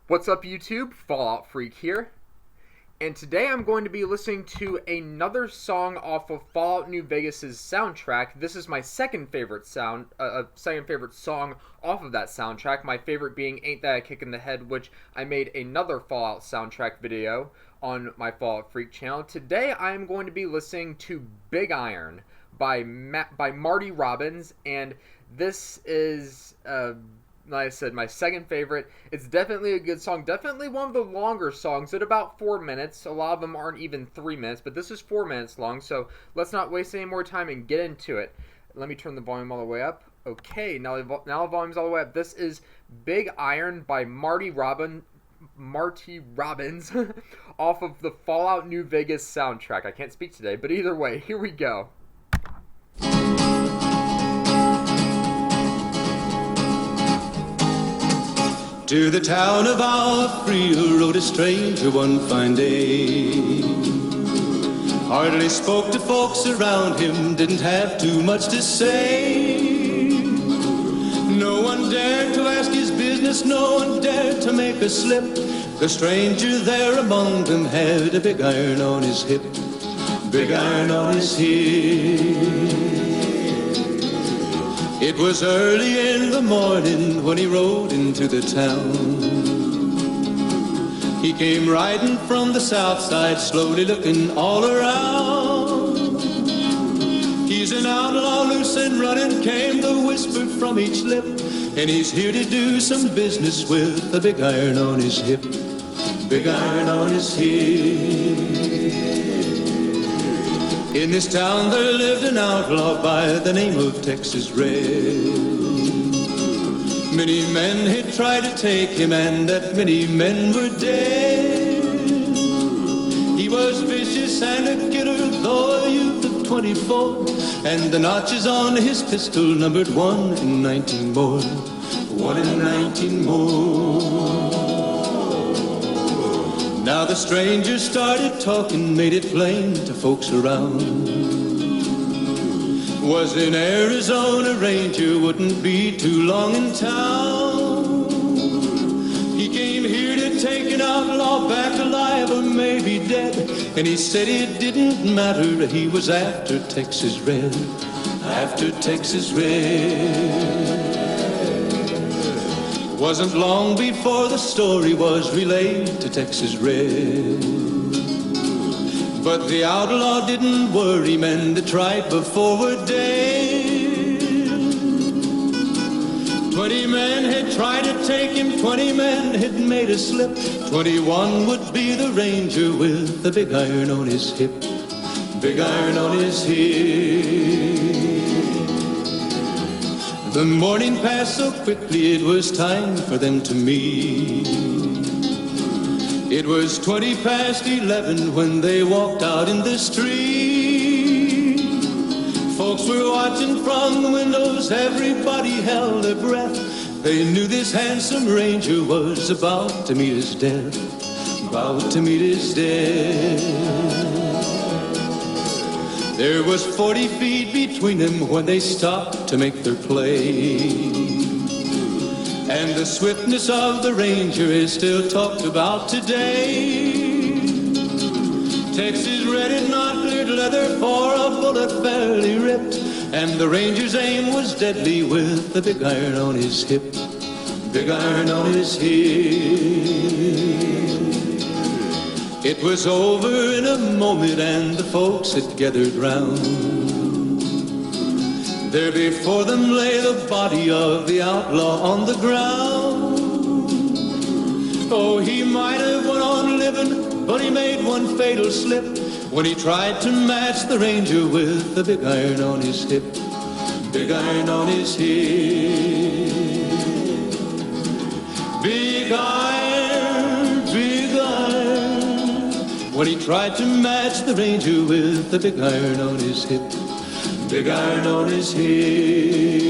What's up, YouTube? Fallout Freak here. And today I'm going to be listening to another song off of Fallout New Vegas' soundtrack. This is my second favorite song off of that soundtrack. My favorite being Ain't That a Kick in the Head, which I made another Fallout soundtrack video on my Fallout Freak channel. Today I'm going to be listening to Big Iron by Marty Robbins, and this is like I said, my second favorite. It's definitely a good song. Definitely one of the longer songs at about 4 minutes. A lot of them aren't even 3 minutes, but this is 4 minutes long, so let's not waste any more time and get into it. Let me turn the volume all the way up. Okay, now the volume's all the way up. This is Big Iron by Marty Robbins off of the Fallout New Vegas soundtrack. I can't speak today, but either way, here we go. To the town of Alfredo rode a stranger one fine day. Hardly spoke to folks around him, didn't have too much to say. No one dared to ask his business, no one dared to make a slip. The stranger there among them had a big iron on his hip, big iron on his hip. It was early in the morning when he rode into the town. He came riding from the south side, slowly looking all around. He's an outlaw, loose and running, came the whisper from each lip, and he's here to do some business with a big iron on his hip, big iron on his hip. In this town there lived an outlaw by the name of Texas Red. Many men had tried to take him, and that many men were dead. He was vicious and a killer, though a youth of 24, and the notches on his pistol numbered 1 in 19 more, 1 in 19 more. Now the stranger started talking, made it plain to folks around. Was an Arizona Ranger, wouldn't be too long in town. He came here to take an outlaw back alive or maybe dead, and he said it didn't matter, he was after Texas Red, after Texas Red. Wasn't long before the story was relayed to Texas Red. But the outlaw didn't worry, men that tried before were dead. 20 men had tried to take him, 20 men had made a slip. 21 would be the ranger with the big iron on his hip, big iron on his hip. The morning passed so quickly, it was time for them to meet. It was 20 past 11 when they walked out in the street. Folks were watching from the windows, everybody held their breath. They knew this handsome ranger was about to meet his death, about to meet his death. There was 40 feet between them when they stopped to make their play. And the swiftness of the ranger is still talked about today. Texas Red had not cleared leather for a bullet fairly ripped, and the ranger's aim was deadly with the big iron on his hip, big iron on his hip. It was over in a moment and the folks had gathered round. There before them lay the body of the outlaw on the ground. Oh, he might have went on living, but he made one fatal slip when he tried to match the ranger with the big iron on his hip, big iron on his hip. Big iron, big iron, when he tried to match the ranger with the big iron on his hip, big iron on his hip.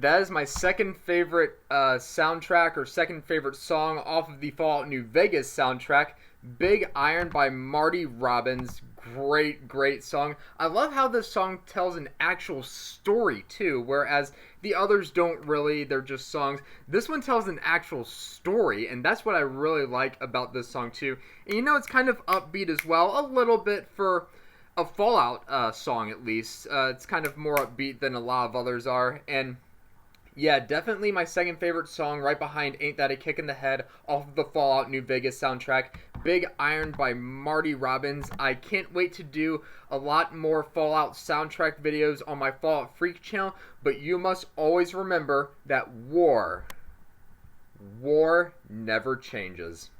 That is my second favorite soundtrack or second favorite song off of the Fallout New Vegas soundtrack. Big Iron by Marty Robbins. Great song. I love how this song tells an actual story too, whereas the others don't really, they're just songs. This one tells an actual story, and that's what I really like about this song too. And it's kind of upbeat as well, a little bit for a Fallout song at least. It's kind of more upbeat than a lot of others are, and yeah, definitely my second favorite song, right behind Ain't That a Kick in the Head, off of the Fallout New Vegas soundtrack. Big Iron by Marty Robbins. I can't wait to do a lot more Fallout soundtrack videos on my Fallout Freak channel, but you must always remember that war never changes.